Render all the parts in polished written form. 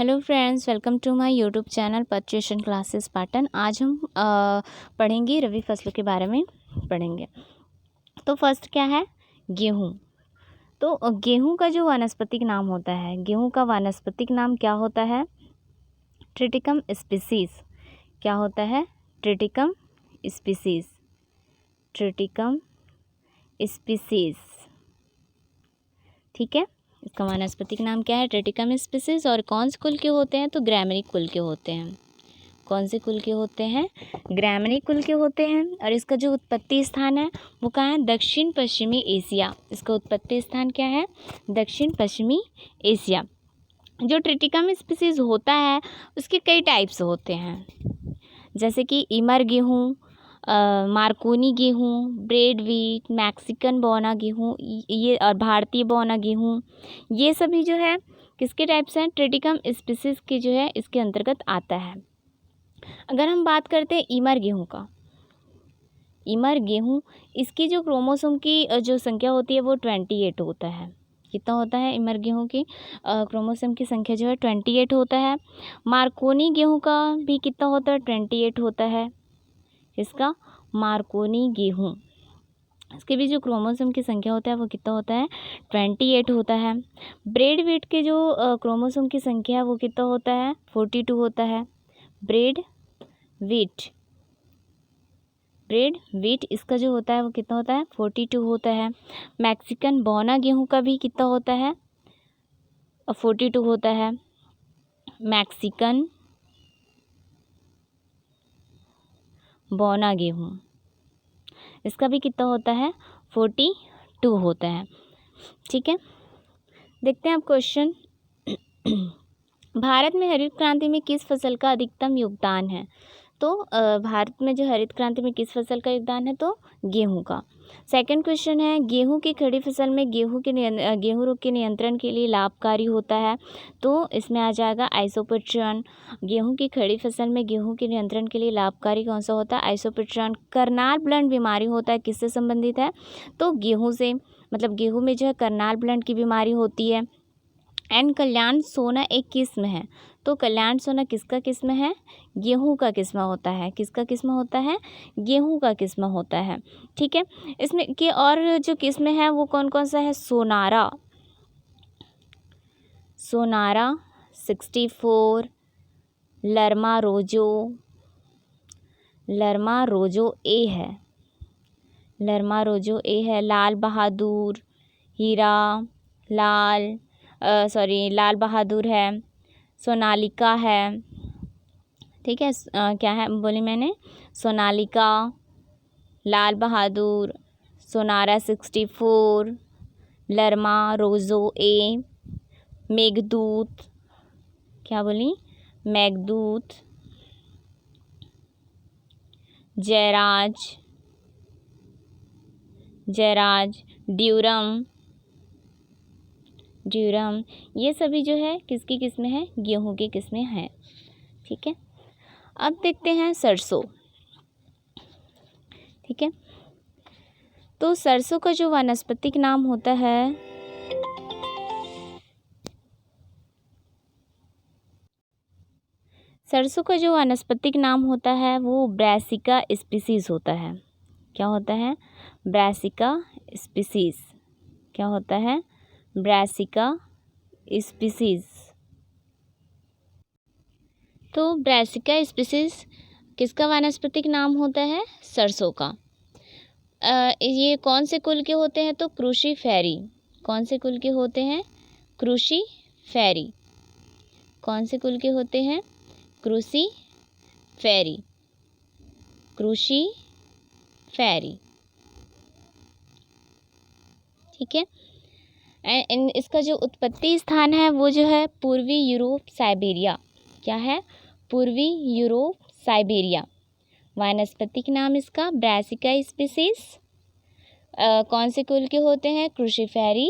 Hello friends, welcome to my YouTube channel पच्चेशन classes Patan. आज हम पढ़ेंगे रबी फसलों के बारे में पढ़ेंगे। तो फर्स्ट क्या है? गेहूँ। तो गेहूँ का जो वानस्पतिक नाम होता है, गेहूँ का वानस्पतिक नाम क्या होता है? Triticum species. क्या होता है? Triticum species. ट्रिटिकम स्पीसीज़, ठीक है। इसका वानस्पतिक नाम क्या है? Triticum species. और कौन से कुल के होते हैं? तो ग्रैमनी कुल के होते हैं। कौन से कुल के होते हैं? ग्रैमनी कुल के होते हैं। और इसका जो उत्पत्ति स्थान है वो कहाँ है? दक्षिण पश्चिमी एशिया। इसका उत्पत्ति स्थान क्या है? दक्षिण पश्चिमी एशिया। जो ट्रिटिकम स्पीसीज़ होता है उसके कई टाइप्स होते हैं, जैसे कि इमर गेहूँ, मार्कोनी गेहूँ, ब्रेड व्हीट, मैक्सिकन बौना गेहूँ, ये और भारतीय बौना गेहूँ, ये सभी जो है किसके टाइप्स हैं? ट्रिटिकम स्पीसीज़ के जो है इसके अंतर्गत आता है। अगर हम बात करते हैं इमर गेहूँ का, इमर गेहूँ, इसकी जो क्रोमोसोम की जो संख्या होती है वो 28 होता है। कितना होता है? इमर गेहूँ की क्रोमोसोम की संख्या जो है 28 होता है। मार्कोनी गेहूँ का भी कितना होता है? 28 होता है। इसका मार्कोनी गेहूँ, इसके भी जो क्रोमोसोम की संख्या होता है वो कितना होता है? 28 होता है। ब्रेड व्हीट के जो क्रोमोसोम की संख्या है वो कितना होता है? 42 होता है। ब्रेड व्हीट, ब्रेड व्हीट इसका जो होता है वो कितना होता है? 42 होता है। मैक्सिकन बौना गेहूँ का भी कितना होता है? 42 होता है। मैक्सिकन बौना गेहूँ, इसका भी कितना होता है? 42 होता है, ठीक है। देखते हैं आप क्वेश्चन। भारत में हरित क्रांति में किस फसल का अधिकतम योगदान है? तो भारत में जो हरित क्रांति में किस फसल का योगदान है? तो गेहूं का। सेकंड क्वेश्चन है, गेहूं की खड़ी फसल में गेहूं रोग के नियंत्रण के लिए लाभकारी होता है? तो इसमें आ जाएगा आइसोपिट्रॉन। गेहूं की खड़ी फसल में गेहूं के नियंत्रण के लिए लाभकारी कौन सा होता है? आइसोपिट्रॉन। करनाल ब्लंट बीमारी होता है, किससे संबंधित है? तो गेहूँ से, मतलब गेहूँ में जो है करनाल ब्लंट की बीमारी होती है। एंड कल्याण सोना एक किस्म है। तो कल्याण सोना किसका किस्म है? गेहूं का किस्म होता है। किसका किस्म होता है? गेहूं का किस्म होता है, ठीक है। इसमें के और जो किस्म है वो कौन कौन सा है? सोनारा, सोनारा 64, लरमा रोजो, लरमा रोजो ए है, लरमा रोजो ए है। लाल बहादुर, हीरा लाल, लाल बहादुर है। सोनालिका है, ठीक है। क्या है बोली मैंने? सोनालिका, लाल बहादुर, सोनारा 64, लरमा रोजो ए, मेघदूत, क्या बोली? मेघदूत, जयराज, जयराज, ड्यूरम, ड्यूरम, ये सभी जो है किसकी किस्में हैं? गेहूं की किस्में हैं, ठीक है। अब देखते हैं सरसों, ठीक है। तो सरसों का जो वानस्पतिक नाम होता है सरसों का जो वानस्पतिक नाम होता है वो ब्रासिका स्पीसीज होता है। क्या होता है? Brassica species. क्या होता है? Brassica species. तो ब्रासिका स्पीसीज किसका वानस्पतिक नाम होता है? सरसों का। ये कौन से कुल के होते हैं? तो क्रूसीफेरी। कौन से कुल के होते हैं? क्रूसीफेरी। कौन से कुल के होते हैं? क्रूसीफेरी, क्रूसीफेरी, ठीक है। इसका जो उत्पत्ति स्थान है वो जो है पूर्वी यूरोप, साइबेरिया। क्या है? पूर्वी यूरोप, साइबेरिया। वानस्पतिक नाम इसका ब्रासिका स्पीसीज। कौन से कुल के होते हैं? क्रूसीफेरी।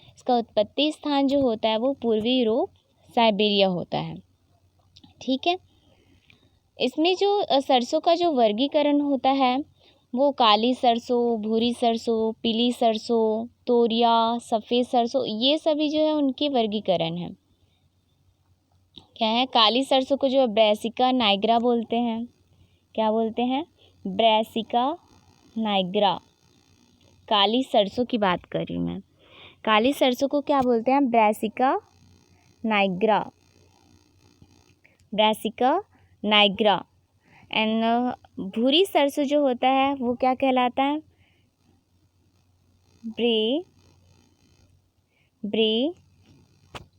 इसका उत्पत्ति स्थान जो होता है वो पूर्वी यूरोप, साइबेरिया होता है, ठीक है। इसमें जो सरसों का जो वर्गीकरण होता है वो काली सरसों, भूरी सरसों, पीली सरसों, तोरिया, सफ़ेद सरसों, ये सभी जो है उनके वर्गीकरण हैं, क्या है, काली सरसों को जो है ब्रैसिका नाइग्रा बोलते हैं। क्या बोलते हैं? Brassica Niagara. काली सरसों की बात कर रही हूँ मैं। काली सरसों को क्या बोलते हैं? Brassica nigra. Brassica nigra. And भूरी सरसों जो होता है वो क्या कहलाता है?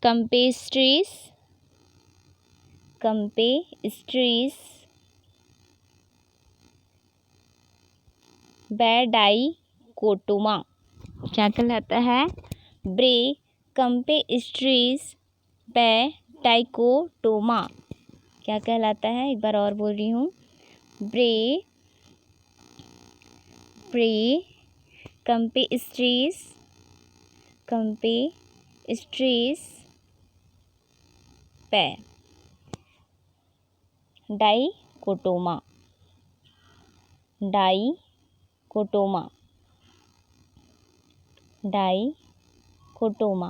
कंपेस्ट्रीज बैडाइकोटोमा। क्या कहलाता है? कंपेस्ट्रीज बैडाइकोटोमा। क्या कहलाता है? एक बार और बोल रही हूँ, कंपेस्ट्रीज डाइकोटोमा।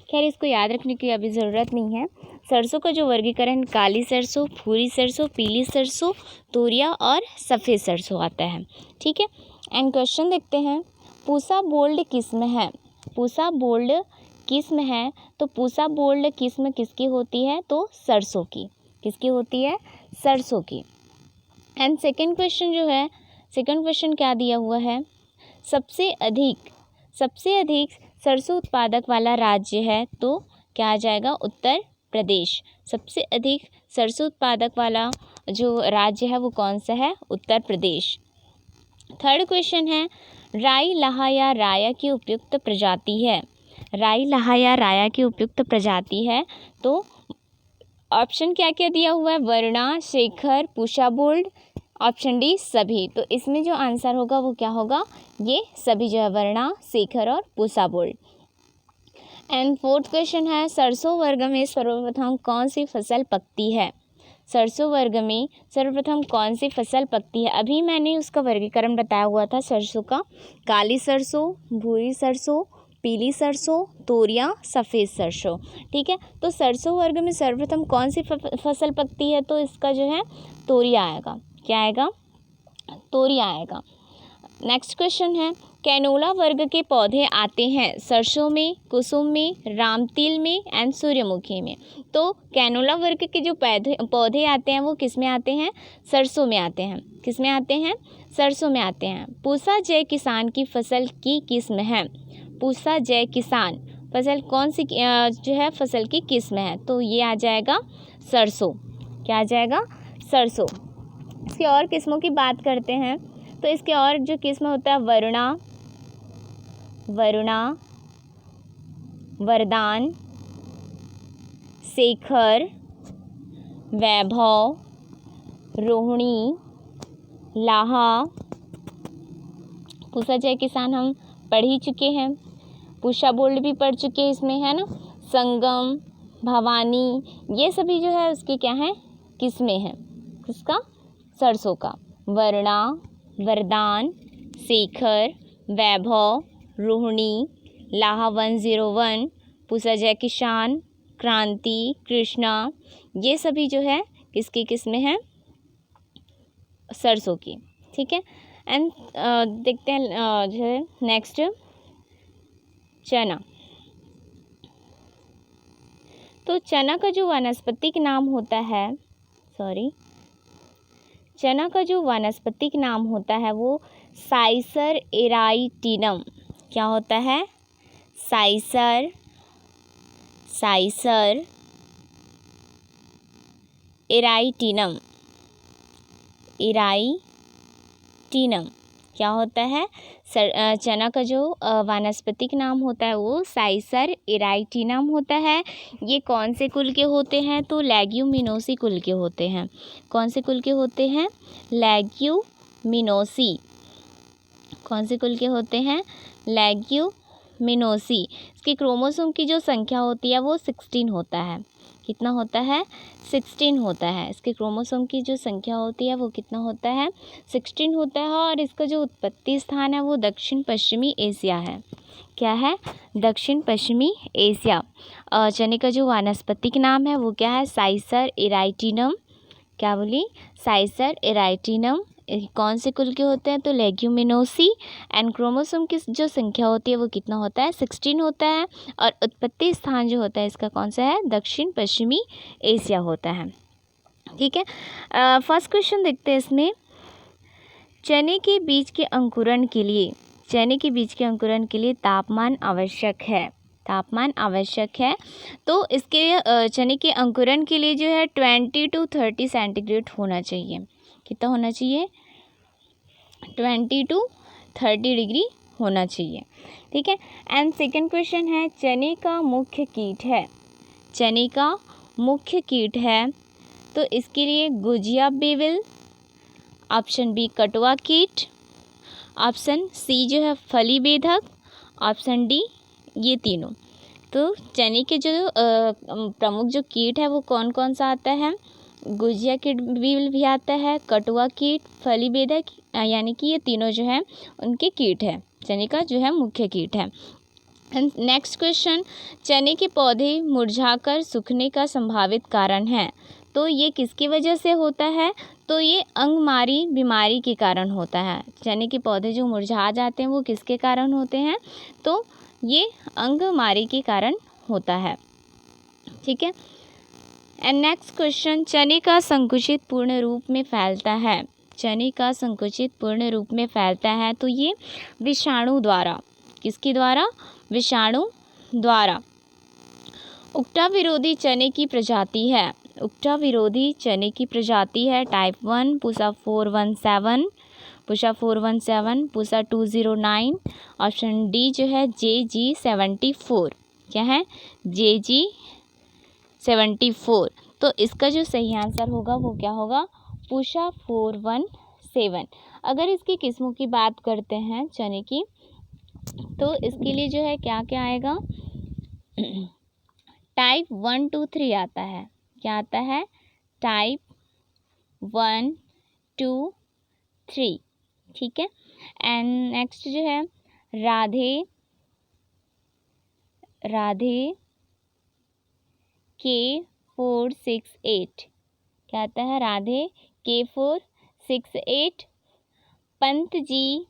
खैर इसको याद रखने की अभी ज़रूरत नहीं है। सरसों का जो वर्गीकरण काली सरसों, भूरी सरसों, पीली सरसों, तोरिया और सफ़ेद सरसों आता है। ठीक है। एंड क्वेश्चन देखते हैं, पूसा बोल्ड किस्म है। पूसा बोल्ड किस्म है तो पूसा बोल्ड किस्म किसकी होती है? तो सरसों की। किसकी होती है? सरसों की। एंड सेकंड क्वेश्चन जो है, सेकंड क्वेश्चन क्या दिया हुआ है? सबसे अधिक सरसों उत्पादक वाला राज्य है तो क्या आ जाएगा? उत्तर प्रदेश। सबसे अधिक सरसों उत्पादक वाला जो राज्य है वो कौन सा है? उत्तर प्रदेश। थर्ड क्वेश्चन है, राई लाहा या राया की उपयुक्त प्रजाति है। राई लाहा या राया की उपयुक्त प्रजाति है तो ऑप्शन क्या क्या दिया हुआ है? Varuna, Shekhar, Pusa bold, option D सभी। तो इसमें जो आंसर होगा वो क्या होगा? ये सभी जो है, वरुणा, शेखर और Pusa bold. And fourth question है, सरसों वर्ग में सर्वप्रथम कौन सी फसल पकती है? सरसों वर्ग में सर्वप्रथम कौन सी फसल पकती है? अभी मैंने उसका वर्गीकरण बताया हुआ था सरसों का, काली सरसों, भूरी सरसों, पीली सरसों, तोरिया, सफ़ेद सरसों। ठीक है। तो सरसों वर्ग में सर्वप्रथम कौन सी फसल पकती है? तो इसका जो है तोरिया आएगा। क्या आएगा? तोरिया आएगा। नेक्स्ट क्वेश्चन है, कैनोला वर्ग के पौधे आते हैं सरसों में, कुसुम में, रामतिल में एंड सूर्यमुखी में। तो कैनोला वर्ग के जो पौधे आते हैं वो किस में आते हैं? सरसों में आते हैं। किस में आते हैं? सरसों में आते हैं। पूसा जय किसान की फसल की किस्म है। पूसा जय किसान फसल कौन सी जो है फसल की किस्म है? तो ये आ जाएगा सरसों। क्या आ जाएगा? सरसों। इसकी और किस्मों की बात करते हैं तो इसके और जो किस्म होता है, वरुणा, वरदान, शेखर, वैभव, रोहिणी, लाहा। पूसा जय किसान हम पढ़ ही चुके हैं, पूसा बोल्ड भी पढ़ चुके हैं इसमें, है ना। संगम, भवानी, ये सभी जो है उसकी क्या है? किस्में हैं। किसका? सरसों का। वरुणा, वरदान, शेखर, वैभव, रोहिणी, लाहा 101, पूसा जय किसान, क्रांति, कृष्णा, ये सभी जो है किसकी किस्में हैं? सरसों की। ठीक है। एंड देखते हैं जो है नेक्स्ट, चना। तो चना का जो वानस्पतिक नाम होता है, चना का जो वानस्पतिक नाम होता है वो साइसर एराइटिनम। क्या होता है? साइसर एराइटिनम। क्या होता है? चना का जो वानस्पतिक नाम होता है वो साइसर एराइटिनम होता है। ये कौन से कुल के होते हैं? तो लेग्यूमिनोसी कुल के होते हैं। कौन से कुल के होते हैं? लेग्यूमिनोसी। कौन से कुल के होते हैं? लेग्यूमिनोसी। इसके क्रोमोसोम की जो संख्या होती है वो 16 होता है। कितना होता है? 16 होता है। इसके क्रोमोसोम की जो संख्या होती है वो कितना होता है? 16 होता है। और इसका जो उत्पत्ति स्थान है वो दक्षिण पश्चिमी एशिया है। क्या है? दक्षिण पश्चिमी एशिया। चने का जो वानस्पतिक नाम है वो क्या है? साइसर एराइटिनम। क्या बोली? साइसर एराइटिनम। कौन से कुल के होते हैं? तो लेग्यूमिनोसी। एंड क्रोमोसोम की जो संख्या होती है वो कितना होता है? 16 होता है। और उत्पत्ति स्थान जो होता है इसका कौन सा है? दक्षिण पश्चिमी एशिया होता है। ठीक है, फर्स्ट क्वेश्चन देखते हैं इसमें। चने के बीज के अंकुरण के लिए तापमान आवश्यक है। तापमान आवश्यक है, तो इसके चने के अंकुरण के लिए जो है 20 to 30 सेंटीग्रेड होना चाहिए। कितना होना चाहिए? 20 to 30 डिग्री होना चाहिए। ठीक है, एंड सेकंड क्वेश्चन है, चने का मुख्य कीट है, तो इसके लिए गुजिया बेविल, ऑप्शन बी कटुआ कीट, ऑप्शन सी जो है फली बेधक, ऑप्शन डी ये तीनों। तो चने के जो प्रमुख जो कीट है वो कौन कौन सा आता है? गुजिया कीट भी आता है, कटुआ कीट, फली बेधक, यानी कि ये तीनों जो है उनके कीट है, चने का जो है मुख्य कीट है। नेक्स्ट क्वेश्चन, चने के पौधे मुरझाकर सूखने का संभावित कारण है, तो ये किसकी वजह से होता है? तो ये अंगमारी बीमारी के कारण होता है। चने के पौधे जो मुरझा जाते हैं वो किसके कारण होते हैं? तो ये अंगमारी के कारण होता है। ठीक है, एंड नेक्स्ट क्वेश्चन, चने का संकुचित पूर्ण रूप में फैलता है। चने का संकुचित पूर्ण रूप में फैलता है तो ये विषाणु द्वारा। किसके द्वारा? विषाणु द्वारा। उकठा विरोधी चने की प्रजाति है। उकठा विरोधी चने की प्रजाति है type 1 Pusa 417, Pusa 417, Pusa 209, option D जो है JG74। क्या है? JG74। तो इसका जो सही आंसर होगा वो क्या होगा? पूसा 417। अगर इसकी किस्मों की बात करते हैं चने की, तो इसके लिए जो है क्या क्या आएगा? टाइप 1 2 3 आता है। क्या आता है? टाइप 1 2 3। ठीक है, एंड नेक्स्ट जो है राधे K468। क्या आता है? राधे K468। पंत जी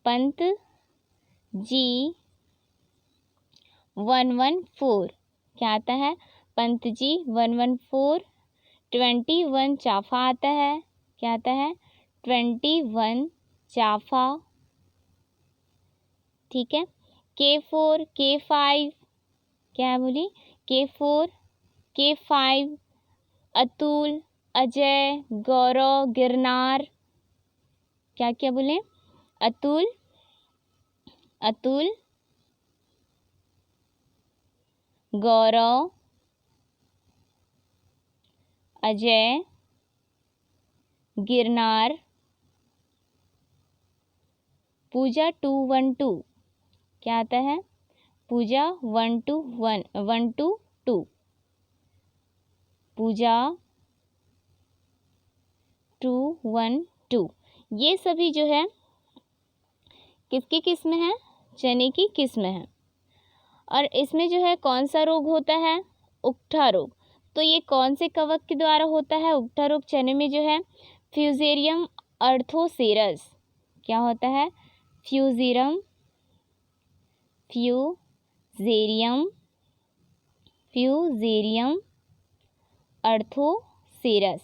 114। क्या आता है? पंत जी 114। 21 चाफा आता है। क्या आता है? 21 चाफा। ठीक है, K4 K5। क्या बोली? K4 K5। अतुल, अजय, गौरव, गिरनार। क्या क्या बोले? अतुल, गौरव, अजय, गिरनार, पूजा 212। क्या आता है? पूजा 122। पूजा 212। ये सभी जो है किसकी किस्म है? चने की किस्म है। और इसमें जो है कौन सा रोग होता है? उकठा रोग। तो ये कौन से कवक के द्वारा होता है उकठा रोग चने में जो है? फ्यूजेरियम अर्थोसेरस। क्या होता है? फ्यूजेरियम अर्थोसेरस।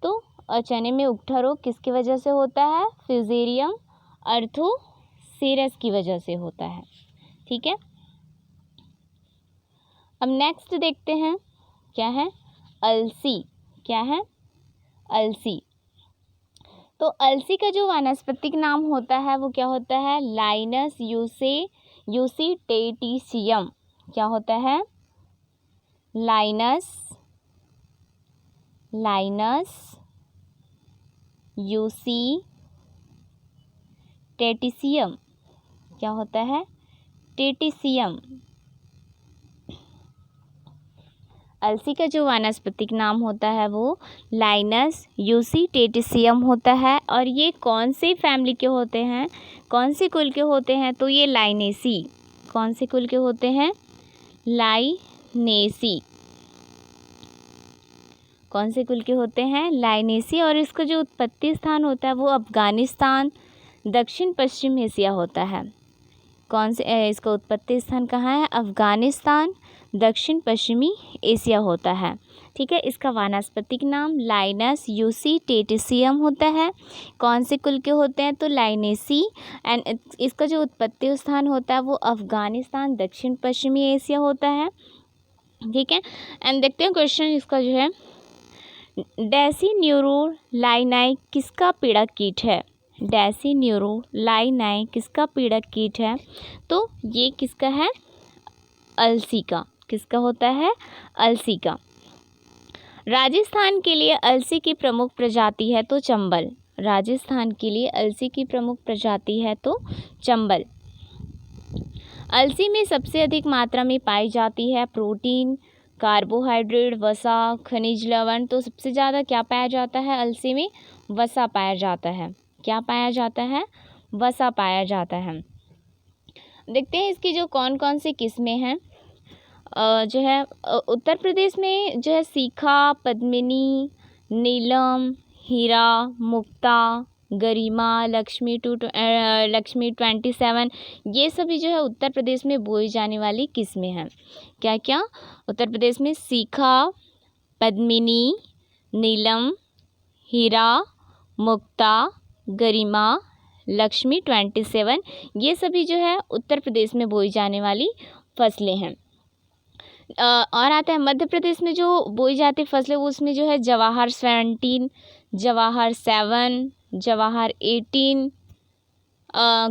तो चने में उकठा रोग किसकी वजह से होता है? फ्यूजेरियम अर्थोसेरस की वजह से होता है। ठीक है, अब नेक्स्ट देखते हैं क्या है? अलसी। क्या है? अलसी। तो अलसी का जो वानस्पतिक नाम होता है वो क्या होता है? लाइनस यूसीटेटिसियम। क्या होता है? लाइनस यूसीटेटिसियम। क्या होता है? टेटिसियम। अलसी का जो वानस्पतिक नाम होता है वो लाइनस यूसीटेटिसियम होता है। और ये कौन सी फैमिली के होते हैं, कौन सी कुल के होते हैं, तो ये लाइनेसी। कौन से कुल के होते हैं, लाइनेसी। कौन से कुल के होते हैं, लाइनेसी। और इसका जो उत्पत्ति स्थान होता है वो अफ़गानिस्तान, दक्षिण पश्चिम एशिया होता है। कौन से इसका उत्पत्ति स्थान कहाँ है, अफ़गानिस्तान, दक्षिण पश्चिमी एशिया होता है। ठीक है, इसका वानस्पतिक नाम लाइनस यूसीटेटिसियम होता है। कौन से कुल के होते हैं, तो लाइनेसी। एंड इसका जो उत्पत्ति स्थान होता है वो अफ़गानिस्तान, दक्षिण पश्चिमी एशिया होता है। ठीक है, एंड देखते हैं क्वेश्चन इसका जो है, डेसिन्यूरोलाइनाई किसका पीड़क कीट है। डेसिन्यूरोलाइनाई किसका पीड़क कीट है, तो ये किसका है, अलसी का। किसका होता है, अलसी का। राजस्थान के लिए अलसी की प्रमुख प्रजाति है तो चंबल। राजस्थान के लिए अलसी की प्रमुख प्रजाति है तो चंबल। अलसी में सबसे अधिक मात्रा में पाई जाती है प्रोटीन, कार्बोहाइड्रेट, वसा, खनिज लवण। तो सबसे ज़्यादा क्या पाया जाता है अलसी में, वसा पाया जाता है। क्या पाया जाता है, वसा पाया जाता है। देखते हैं इसकी जो कौन कौन सी किस्में हैं। जो है उत्तर प्रदेश में जो है सीखा, पद्मिनी, नीलम, हीरा, मुक्ता, गरिमा, लक्ष्मी 27, ये सभी जो है उत्तर प्रदेश में बोई जाने वाली किस्में हैं। क्या क्या, उत्तर प्रदेश में सीखा, पद्मिनी, नीलम, हीरा, मुक्ता, गरिमा, लक्ष्मी 27, ये सभी जो है उत्तर प्रदेश में बोई जाने वाली फसलें हैं। और आता है मध्य प्रदेश में जो बोई जाती फसलें, उसमें जो है जवाहर 17, जवाहर 7, जवाहर 18,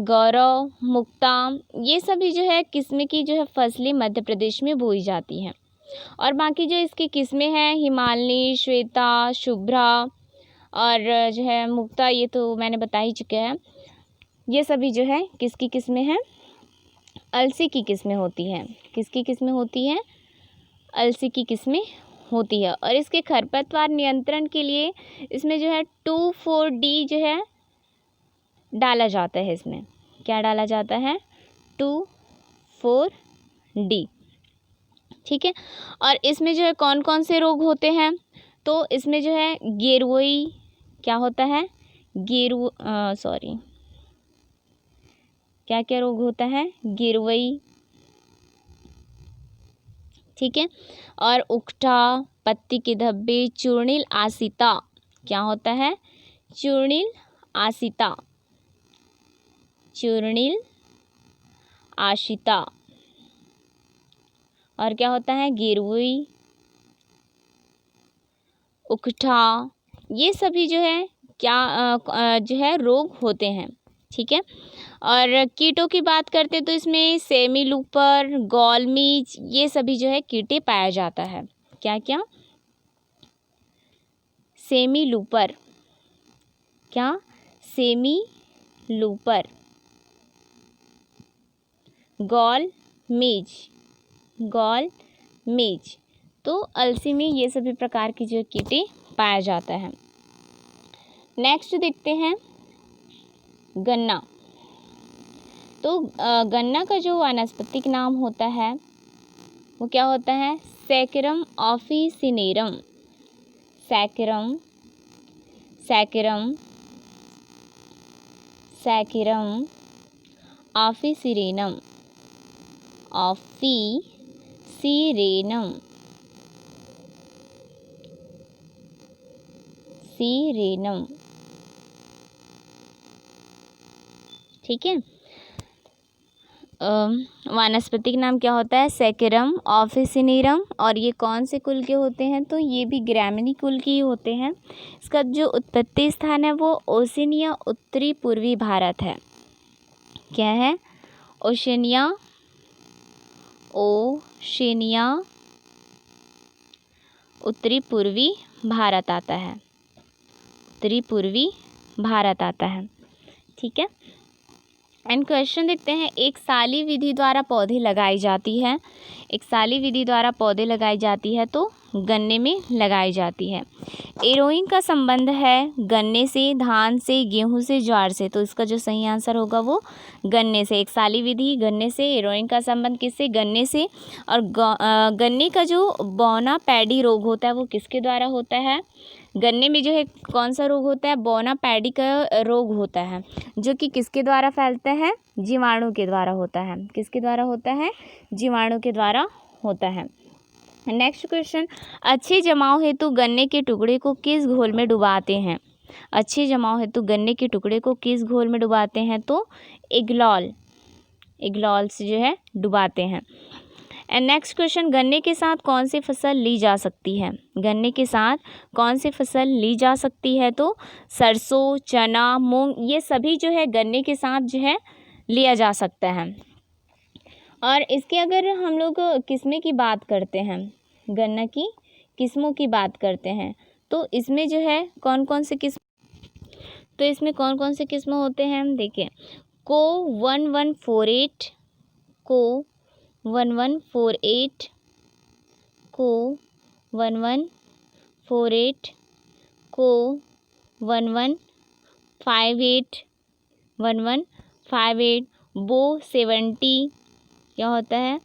गौरव, मुक्ता, ये सभी जो है किस्में की जो है फसलें मध्य प्रदेश में बोई जाती हैं। और बाकी जो इसकी किस्में हैं हिमालनी, श्वेता, शुभ्रा और जो है मुक्ता, ये तो मैंने बता ही चुके हैं। ये सभी जो है किसकी किस्में हैं, अलसी की किस्में होती हैं। किसकी किस्में होती हैं, अलसी की किस्में होती है। और इसके खरपतवार नियंत्रण के लिए इसमें जो है 2,4-D जो है डाला जाता है। इसमें क्या डाला जाता है, 2,4-D। ठीक है, और इसमें जो है कौन कौन से रोग होते हैं, तो इसमें जो है गेरुई, क्या होता है, क्या क्या रोग होता है, गिरवई। ठीक है, और उकठा, पत्ती के धब्बे, चूर्णिल आसिता। क्या होता है, चूर्णिल आसिता, चूर्णिल आशिता। और क्या होता है, गिरवई, उकठा, ये सभी जो है क्या जो है रोग होते हैं। ठीक है, और कीटों की बात करते तो इसमें सेमीलूपर, गॉलमीज, ये सभी जो है कीटे पाया जाता है। क्या क्या, सेमीलूपर, क्या, सेमीलूपर, गॉलमीज, गॉलमीज। तो अलसी में ये सभी प्रकार की जो कीटे पाया जाता है। नेक्स्ट देखते हैं गन्ना। तो गन्ना का जो वानस्पतिक नाम होता है वो क्या होता है, Saccharum officinarum. Saccharum, Saccharum, Saccharum officinarum, officinarum, सीरेनम। ठीक है, वानस्पतिक नाम क्या होता है, सैकरम ऑफिसिनेरम। और ये कौन से कुल के होते हैं, तो ये भी ग्रामिनी कुल के ही होते हैं। इसका जो उत्पत्ति स्थान है वो ओशिनिया, उत्तरी पूर्वी भारत है। क्या है, ओशिनिया, ओशिनिया, उत्तरी पूर्वी भारत आता है, उत्तरी पूर्वी भारत आता है। ठीक है, एंड क्वेश्चन देखते हैं, एक साली विधि द्वारा पौधे लगाई जाती है, एक साली विधि द्वारा पौधे लगाई जाती है तो गन्ने में लगाई जाती है। एरोइंग का संबंध है गन्ने से, धान से, गेहूं से, ज्वार से, तो इसका जो सही आंसर होगा वो गन्ने से। एक साली विधि गन्ने से, एरोइंग का संबंध किससे, गन्ने से। और गन्ने का जो बौना पैडी रोग होता है वो किसके द्वारा होता है, गन्ने में जो है कौन सा रोग होता है, बौना पैडी का रोग होता है, जो कि किसके द्वारा फैलता है, जीवाणु के द्वारा होता है। किसके द्वारा होता है, जीवाणु के द्वारा होता है। नेक्स्ट क्वेश्चन, अच्छे जमाव हेतु गन्ने के टुकड़े को किस घोल में डुबाते हैं, अच्छे जमाव हेतु गन्ने के टुकड़े को किस घोल में डुबाते हैं, तो इग्लॉल, इग्लॉल से जो है डुबाते हैं। एंड नेक्स्ट क्वेश्चन, गन्ने के साथ कौन सी फसल ली जा सकती है, गन्ने के साथ कौन सी फसल ली जा सकती है, तो सरसों, चना, मूंग, ये सभी जो है गन्ने के साथ जो है लिया जा सकता है। और इसके अगर हम लोग किस्में की बात करते हैं, गन्ना की किस्मों की बात करते हैं, तो इसमें जो है कौन कौन से किस्म, तो इसमें कौन कौन से किस्म होते हैं, हम देखिए, को 1148, को 1148, को 1148, को 1158, 1158, बो 70, क्या होता है,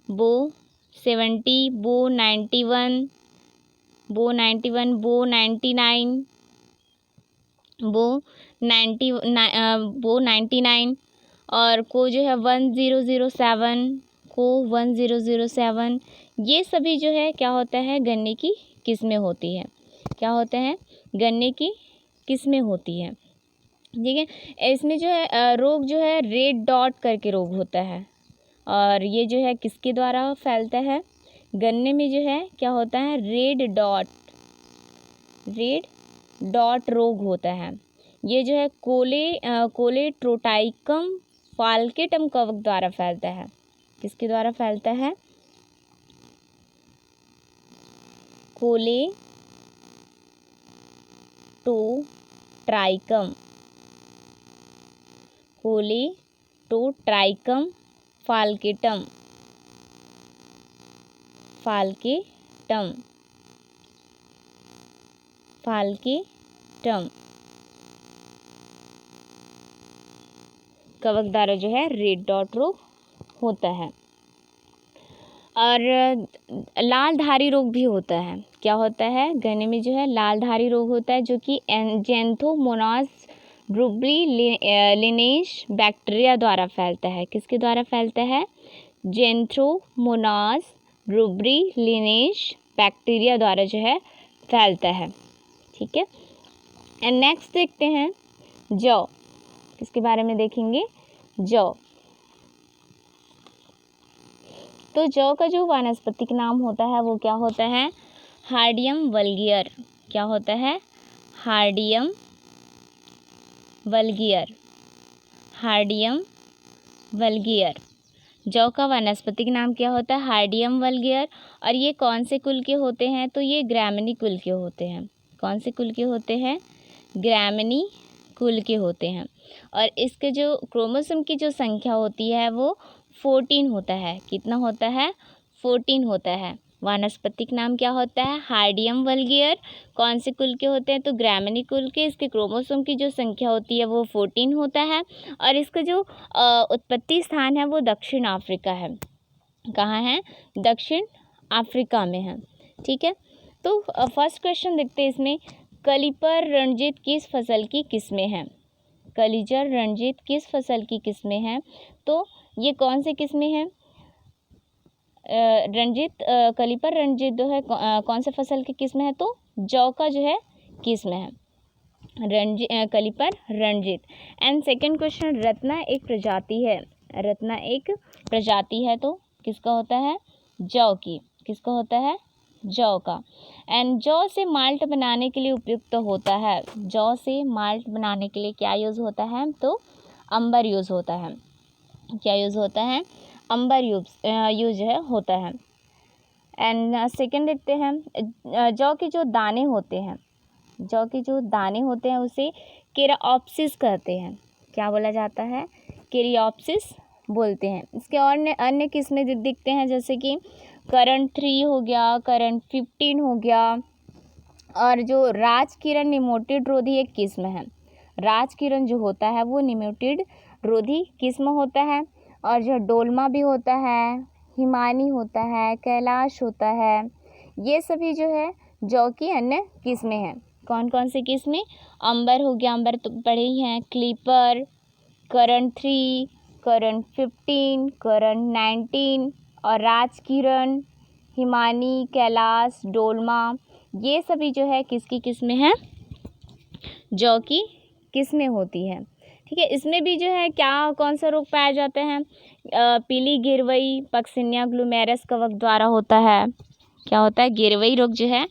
बो 70, बो 91, बो 91, बो 99, बो 99, और को जो है 1007, को 1007, ये सभी जो है क्या होता है, गन्ने की किस्में होती है, क्या होते हैं, गन्ने की किस्में होती है। ठीक है, इसमें जो है रोग जो है रेड डॉट करके रोग होता है, और ये जो है किसके द्वारा फैलता है, गन्ने में जो है क्या होता है, रेड डॉट रोग होता है। ये जो है कोलेट्रोटाइकम फाल्केटम कवक द्वारा फैलता है, किसके द्वारा फैलता है, कोलेटोट्राइकम, कोलेटोट्राइकम फाल्केटम, कवक द्वारा जो है रेड डॉट रोग होता है। और लाल धारी रोग भी होता है, क्या होता है, गन्ने में जो है लाल धारी रोग होता है, जो कि ज़ैंथोमोनास रूब्रिलिनेज बैक्टीरिया द्वारा फैलता है, किसके द्वारा फैलता है, ज़ैंथोमोनास रूब्रिलिनेज बैक्टीरिया द्वारा जो है फैलता है। ठीक है, एंड नेक्स्ट देखते हैं जौ, किसके बारे में देखेंगे, जौ। तो जौ का जो वानस्पतिक नाम होता है वो क्या होता है, हार्डियम वल्गियर, क्या होता है, हार्डियम वल्गियर, हार्डियम वल्गियर। जौ का वानस्पतिक नाम क्या होता है, हार्डियम वल्गियर। और ये कौन से कुल के होते हैं, तो ये ग्रैमिनी कुल के होते हैं, कौन से कुल के होते हैं, ग्रैमिनी कुल के होते हैं। और इसके जो क्रोमोसोम की जो संख्या होती है वो 14 होता है, कितना होता है, 14 होता है। वानस्पतिक नाम क्या होता है, हार्डियम वल्गियर। कौन से कुल के होते हैं, तो ग्रैमिनी कुल के। इसके क्रोमोसोम की जो संख्या होती है वो 14 होता है। और इसका जो उत्पत्ति स्थान है वो दक्षिण अफ्रीका है, कहाँ है, दक्षिण अफ्रीका में है। ठीक है, तो फर्स्ट क्वेश्चन देखते हैं इसमें, कलिपर रणजीत किस फसल की किस्में हैं, कलिजर रणजीत किस फसल की किस्में हैं, तो ये कौन से किस्में हैं, रणजीत कलिपर रणजीत जो है कौन से फसल की किस्म है, तो जौ का जो है किस्म है, कलिपर Ranjit. And second question, Ratna एक प्रजाति है, रत्ना एक प्रजाति है तो किसका होता है, जौ की, किसका होता है, जौ का। एंड जौ से माल्ट बनाने के लिए उपयुक्त होता है, जौ से माल्ट बनाने के लिए क्या यूज़ होता है, तो अंबर यूज़ होता है, क्या यूज़ होता है, अंबर यूज है होता है। एंड सेकंड देखते हैं, जौ के जो दाने होते हैं, जौ के जो दाने होते हैं उसे केराऑप्सिस कहते हैं, क्या बोला जाता है, कैरियोप्सिस बोलते हैं। इसके और अन्य किस्में दिखते हैं, जैसे कि करंट 3 हो गया, करंट 15 हो गया। और जो राजकिरण निमोटिड रोधी एक किस्म है। राजकिरण जो होता है वो निमोटिड रोधी किस्म होता है। और जो डोलमा भी होता है, हिमानी होता है, कैलाश होता है, ये सभी जो है जौ की अन्य किस्में हैं। कौन कौन सी किस्में? अंबर हो गया, अंबर तो पढ़े ही हैं। क्लीपर, करंट 3, करंट 15, करंट 19 और राजकिरण, हिमानी, कैलाश, डोलमा, ये सभी जो है किसकी किस्में हैं? जौ की किस्में होती हैं। ठीक है, इसमें भी जो है क्या कौन सा रोग पाया जाता है? पीली गिरवई पक्सिनिया ग्लूमेरस कवक द्वारा होता है। क्या होता है? गिरवई रोग जो है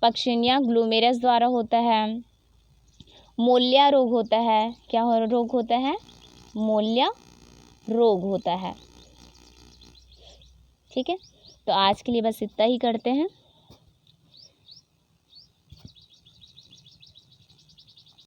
पक्सिनिया ग्लूमेरस द्वारा होता है। मोलिया रोग होता है। क्या रोग होता है? मोलिया रोग होता है। ठीक है, तो आज के लिए बस इतना ही करते हैं।